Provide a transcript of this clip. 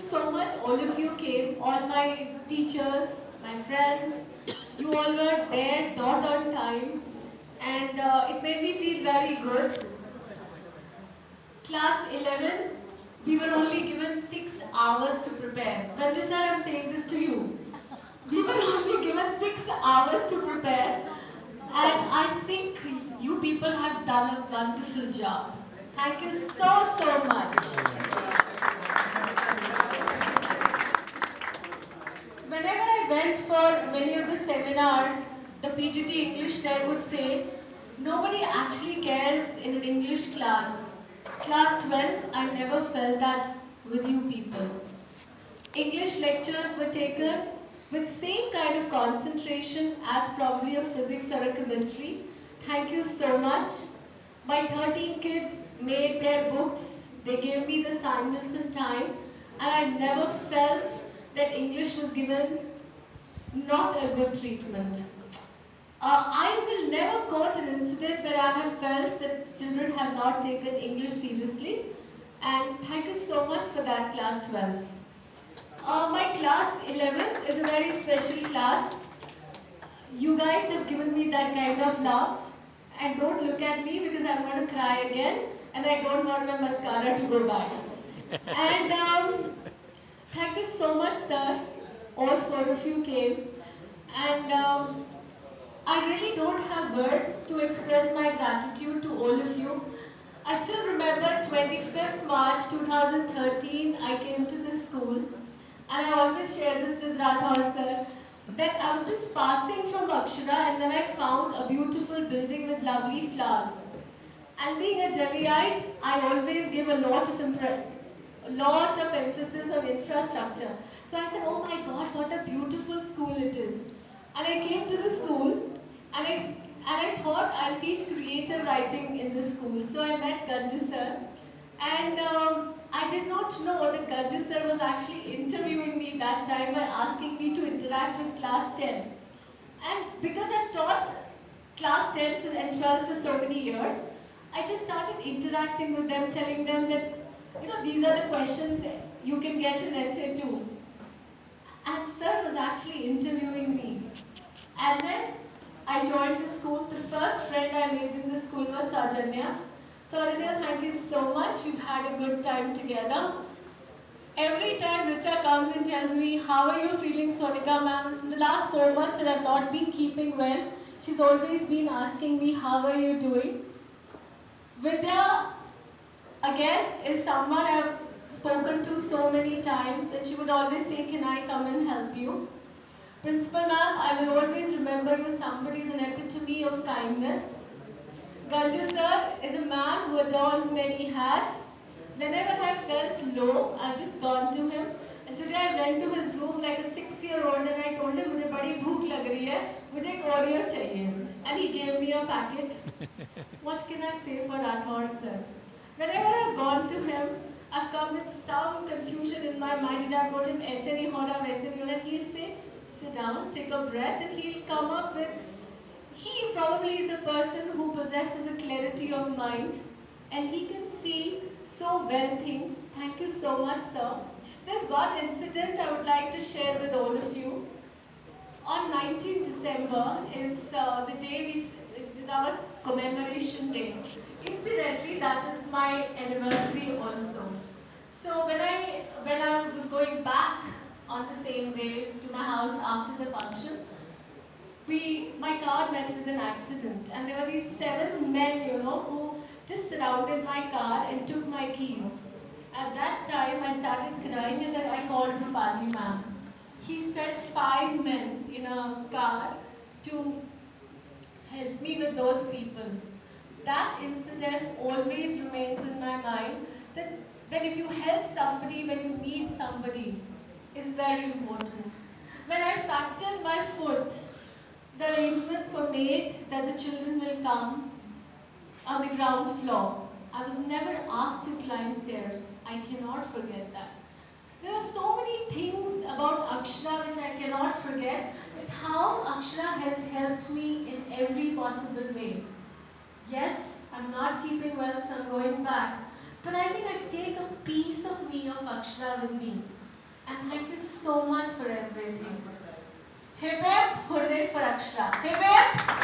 so much, all of you came, all my teachers, my friends, you all were there, dot on time, and it made me feel very good. Class 11, we were only given 6 hours to prepare. Ranju sir, I'm saying this to you. We were only given 6 hours to prepare, and I think you people have done a wonderful job. Thank you so much. Whenever I went for many of the seminars, the PGT English there would say, nobody actually cares in an English class. Class 12, I never felt that with you people. English lectures were taken with same kind of concentration as probably a physics or a chemistry. Thank you so much. My 13 kids made their books. They gave me the assignments in time, and I never felt that English was given not a good treatment. I will never quote an incident where I have felt that children have not taken English seriously, and thank you so much for that, class 12. My class 11 is a very special class. You guys have given me that kind of love, and don't look at me because I'm going to cry again, and I don't want my mascara to go by. And thank you so much, sir. All four of you came, and I really don't have words to express my gratitude to all of you. I still remember 25th March 2013, I came to this school, and I always share this with Rathore sir, that I was just passing from Akshara, and then I found a beautiful building with lovely flowers. And being a Delhiite, I always give a lot of emphasis on infrastructure. So I said, oh my God, what a beautiful school it is. And I came to the school, and I thought I'll teach creative writing in the school. So I met Ganju sir, and I did not know that Ganju sir was actually interviewing me that time by asking me to interact with class 10. And because I've taught class 10 and 12 for so many years, I just started interacting with them, telling them that, these are the questions you can get an essay to. And sir was actually interviewing me. And then I joined the school. The first friend I made in the school was Sajanya. Sajanya, thank you so much. We've had a good time together. Every time Richa comes and tells me, how are you feeling, Sonika ma'am? In the last 4 months that I've not been keeping well, she's always been asking me, how are you doing? Vidya, again, is someone I've spoken to so many times, and she would always say, can I come and help you? Principal ma'am, I will always remember you. Somebody is an epitome of kindness. Ganju sir is a man who adorns many hats. Whenever I felt low, I've just gone to him. And today I went to his room like a 6-year-old, and I told him, मुझे बड़ी भूख लग रही है, मुझे एक Oreo चाहिए. And he gave me a packet. What can I say for Rathore sir? Whenever I've gone to him, I've come with some confusion in my mind, and I've told him, ऐसे नहीं हो रहा, वैसे नहीं हो रहा. And he'll say, sit down, take a breath, and he'll come up with, he probably is a person who possesses a clarity of mind, and he can see so well things. Thank you so much, sir. There's one incident I would like to share with all of you. On 19th December is the day is our commemoration day. Incidentally, that is my anniversary also. So when I was going back on the same day to my house after the function, my car met with an accident, and there were these 7 men, who just surrounded my car and took my keys. At that time, I started crying, and then I called Rupali ma'am. He sent 5 men in a car to help me with those people. That incident always remains in my mind, that if you help somebody when you need somebody is very important. When I fractured my foot, the arrangements were made that the children will come on the ground floor. I was never asked to climb stairs. I cannot forget that. There are so many things about Akshara which I cannot forget, but how Akshara has helped me in every possible way. Yes, I'm not keeping well, so I'm going back. But I think I take a piece of me of Akshara with me. And thank you so much for everything. Hip hip, hooray for Akshara. Hip hip.